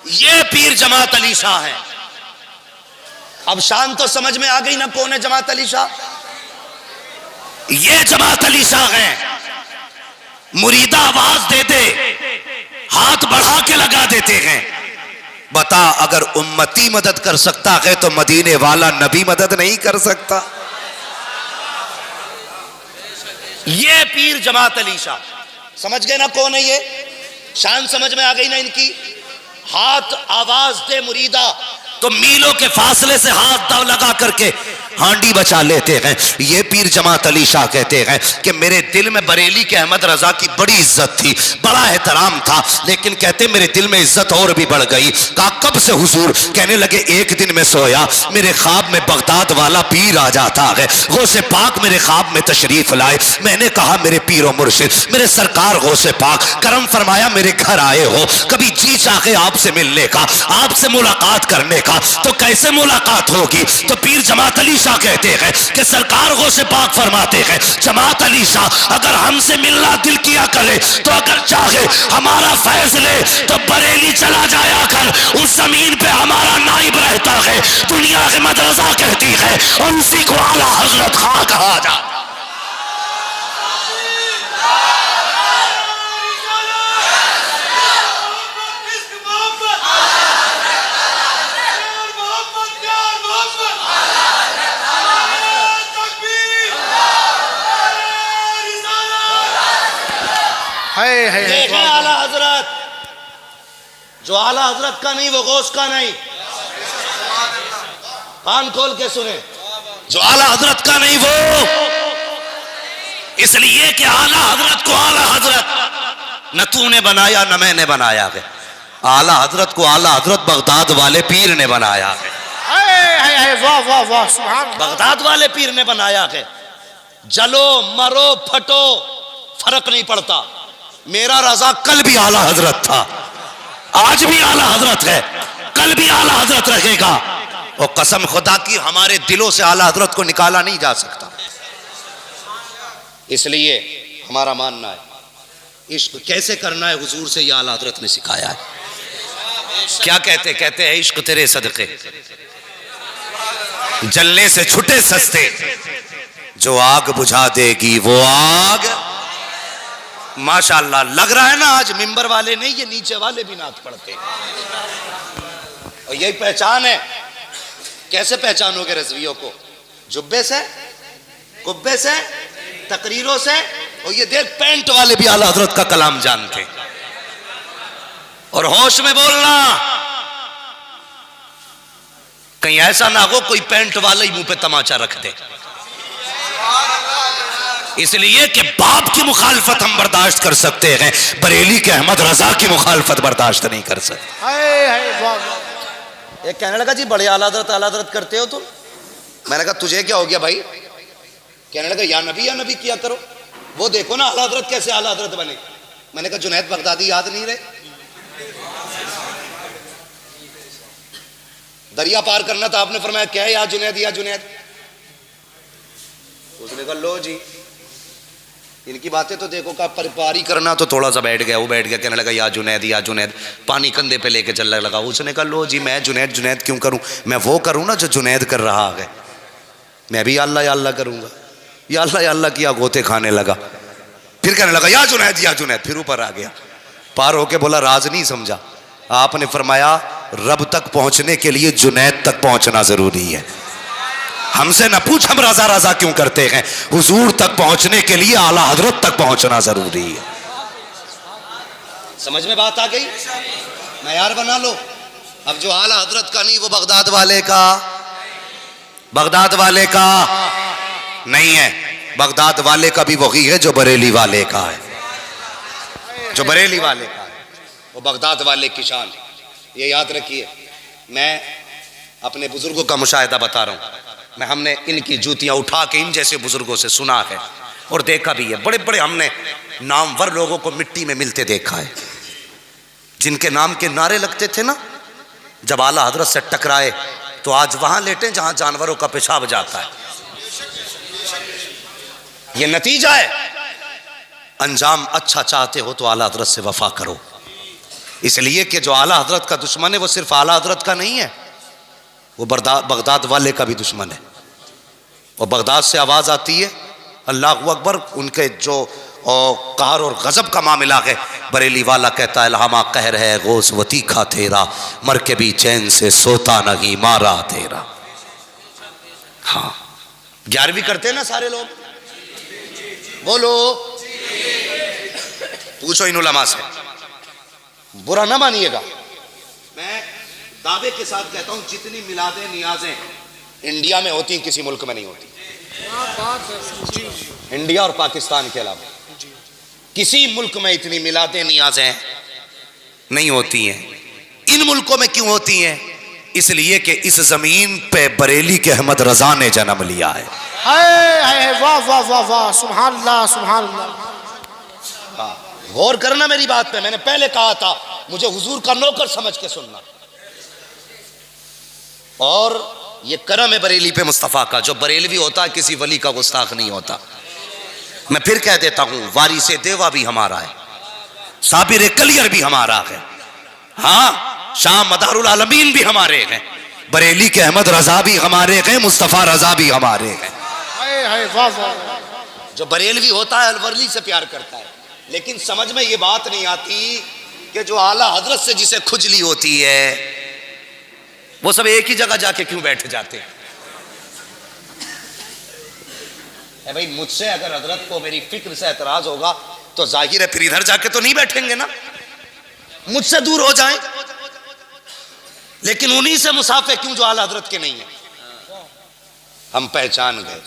ये पीर जमात अली शाह है। अब शान तो समझ में आ गई ना कौन है जमात अली शाह। ये जमात अली शाह है। मुरीदा आवाज दे दे हाथ बढ़ा के लगा देते हैं। बता अगर उम्मती मदद कर सकता है तो मदीने वाला नबी मदद नहीं कर सकता। ये पीर जमात अली शाह, समझ गए ना कौन है ये। शान समझ में आ गई ना इनकी। हाथ आवाज दे मुरीदा तो मीलों के फासले से हाथ दाव लगा करके हांडी बचा लेते हैं। ये पीर जमात अली शाह कहते हैं कि मेरे दिल में बरेली के अहमद रजा की बड़ी इज्जत थी, बड़ा एहतराम था, लेकिन कहते मेरे दिल में इज्जत और भी बढ़ गई। कहा कब से हुजूर? कहने लगे एक दिन में सोया, मेरे ख्वाब में बगदाद वाला पीर आ जाता है। गौसे पाक मेरे ख्वाब में तशरीफ लाए। मैंने कहा मेरे पीरो मुर्शिद, मेरे सरकार गौसे पाक करम फरमाया मेरे घर आए हो, कभी जी चाहे आपसे मिलने का, आपसे मुलाकात करने का, तो कैसे मुलाकात होगी? तो पीर जमात अली शाह कहते हैं कि सरकार गौसे पाक फरमाते हैं जमात अली शाह अगर हमसे मिलना दिल किया करे तो अगर चाहे हमारा फैज ले तो बरेली चला जाया कर, उस जमीन पे हमारा नाइब रहता है। दुनिया के मदरसा कहती है और उसी को आला हजरत खां कहा जा। देखें आला हजरत, जो आला हजरत का नहीं वो गौस का नहीं। कान खोल के सुने, जो आला हजरत का नहीं वो, इसलिए कि आला हजरत को आला हजरत न तूने बनाया न मैंने बनाया है। आला हजरत को आला हजरत बगदाद वाले पीर ने बनाया है। बगदाद वाले पीर ने बनाया है। जलो मरो फटो फर्क नहीं पड़ता। मेरा रजा कल भी आला हजरत था, आज भी आला हजरत है, कल भी आला हजरत रहेगा। और कसम खुदा की हमारे दिलों से आला हजरत को निकाला नहीं जा सकता। इसलिए हमारा मानना है इश्क कैसे करना है हुजूर से ये आला हजरत ने सिखाया है। क्या कहते? कहते हैं इश्क तेरे सदके जलने से छुटे सस्ते, जो आग बुझा देगी वो आग। माशाअल्लाह लग रहा है ना आज मिंबर वाले नहीं, ये नीचे वाले भी नात पढ़ते हैं। और यही पहचान है। कैसे पहचानोगे रज़वियों को? जुब्बे से, कुब्बे से, तकरीरों से। और ये देख पैंट वाले भी आला हजरत का कलाम जानते। और होश में बोलना, कहीं ऐसा ना हो कोई पैंट वाले ही मुंह पे तमाचा रख दे। इसलिए कि बाप की मुखालफत हम बर्दाश्त कर सकते हैं, बरेली के अहमद रजा की मुखालफत बर्दाश्त नहीं कर सकते। एक कहने लगा जी बड़े आला हज़रत करते हो तुम। मैंने कहा तुझे क्या हो गया भाई? कहने लगा या नबी किया करो। वो देखो ना आला हज़रत कैसे आला हज़रत बने। मैंने कहा जुनैद बगदादी याद नहीं रहे? दरिया पार करना था, आपने फरमाया क्या है या जुनैद या जुनैद। उसने कहा लो जी इनकी बातें तो देखो, का पारी करना तो थोड़ा सा बैठ गया, वो बैठ गया, कहने लगा या जुनैद पानी कंधे पे लेके चलने लगा। उसने कहा लो जी मैं जुनैद क्यों करूं, मैं वो करूं ना जो जुनैद कर रहा है। मैं भी अल्लाह या अल्लाह करूंगा। या अल्लाह किया, गोते खाने लगा। फिर कहने लगा या जुनैद, फिर ऊपर आ गया। पार होके बोला राज नहीं समझा। आपने फरमाया रब तक पहुंचने के लिए जुनैद तक पहुंचना जरूरी है। हमसे न पूछ हम रजा क्यों करते हैं, हुजूर तक पहुंचने के लिए आला हजरत तक पहुंचना जरूरी है। समझ में बात आ गई? मयार बना लो। अब जो आला हजरत का नहीं वो बगदाद वाले का नहीं है। बगदाद वाले का भी वही है जो बरेली वाले का है। जो बरेली वाले का है वो बगदाद वाले की शान। ये याद रखिए। मैं अपने बुजुर्गों का मुशाहिदा बता रहा हूं। हमने इनकी जूतियां उठा के इन जैसे बुजुर्गों से सुना है और देखा भी है। बड़े बड़े हमने नामवर लोगों को मिट्टी में मिलते देखा है, जिनके नाम के नारे लगते थे ना। जब आला हजरत से टकराए तो आज वहां लेटे जहां जानवरों का पेशाब जाता है। ये नतीजा है। अंजाम अच्छा चाहते हो तो आला हजरत से वफा करो। इसलिए कि जो आला हजरत का दुश्मन है वो सिर्फ आला हजरत का नहीं है, वो बगदाद वाले का भी दुश्मन है। और बगदाद से आवाज़ आती है अल्लाहु अकबर, उनके जो कार और गज़ब का मामला है, बरेली वाला कहता है लहमा कहर है गोस वती खा तेरा, मर के भी चैन से सोता नहीं मारा तेरा। हाँ 11वीं करते हैं ना सारे लोग, बोलो पूछो इन उलमा से, बुरा ना मानिएगा। मैं दावे के साथ कहता हूं जितनी मिलादें नियाजें इंडिया में होती किसी मुल्क में नहीं होती, इंडिया और पाकिस्तान के अलावा किसी मुल्क में इतनी मिलादें नियाजें नहीं होती हैं। इन मुल्कों में क्यों होती हैं? इसलिए कि इस जमीन पे बरेली के अहमद रजा ने जन्म लिया है। वाह वाह वाह वाह, सुभान अल्लाह सुभान अल्लाह। गौर करना मेरी बात पे, मैंने पहले कहा था मुझे हुजूर का नौकर समझ के सुनना। और ये करम है बरेली पे मुस्तफ़ा का, जो बरेलवी होता है किसी वली का गुस्ताख नहीं होता। मैं फिर कह देता हूं वारिसे देवा भी हमारा है, साबिर कलियर भी हमारा है, हाँ शाह मदारुल आलमीन भी हमारे हैं, बरेली के अहमद रजा भी हमारे हैं, मुस्तफ़ा रजा भी हमारे हैं। जो बरेलवी होता है अलवरली से प्यार करता है, लेकिन समझ में ये बात नहीं आती कि जो आला हजरत से जिसे खुजली होती है वो सब एक ही जगह जाके क्यों बैठ जाते हैं? भाई मुझसे अगर हजरत को मेरी फिक्र से एतराज होगा तो जाहिर है फिर इधर जाके तो नहीं बैठेंगे ना, मुझसे दूर हो जाएं। लेकिन उन्हीं से मुसाफे क्यों जो आला हजरत के नहीं है। हम पहचान गए,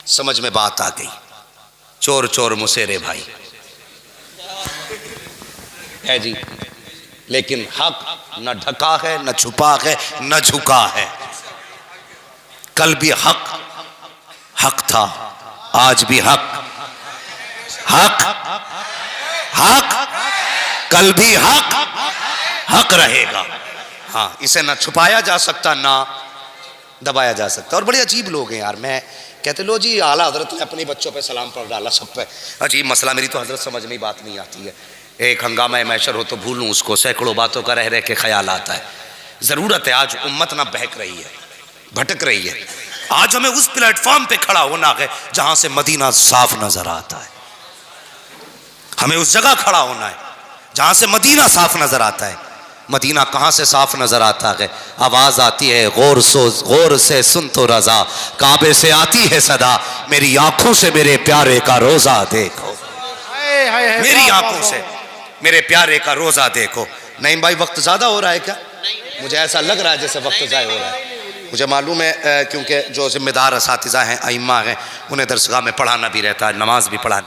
समझ में बात आ गई, चोर चोर मुसेरे भाई है जी। लेकिन हक न ढका है, न छुपा है, न झुका है। कल भी हक था, आज भी हक कल भी हक रहेगा। हाँ इसे ना छुपाया जा सकता ना दबाया जा सकता। और बड़े अजीब लोग हैं यार, मैं कहते लो जी आला हजरत ने अपने बच्चों पे सलाम पढ़ डाला सब पे, अजीब मसला, मेरी तो हजरत समझ में बात नहीं आती है। एक हंगामा मैशर हो तो भूलूं उसको, सैकड़ों बातों का रह रह के ख्याल आता है। ज़रूरत है आज उम्मत ना बहक रही है, भटक रही है। आज हमें उस प्लेटफॉर्म पे खड़ा होना है जहां से मदीना साफ नजर आता है। हमें उस जगह खड़ा होना है जहां से मदीना साफ नजर आता है। मदीना कहां से साफ नजर आता है? आवाज आती है गौर से सुन तो रजा, काबे से आती है सदा, मेरी आंखों से मेरे प्यारे का रोजा देखो, मेरी आंखों से मेरे प्यारे का रोजा देखो। नहीं भाई वक्त ज्यादा हो रहा है क्या? मुझे ऐसा लग रहा है जैसे वक्त ज़ाय हो रहा है। मुझे मालूम है क्योंकि जो जिम्मेदार असातिज़ा हैं, अइम्मा हैं, उन्हें दरसगाह में पढ़ाना भी रहता है, नमाज भी पढ़ाना।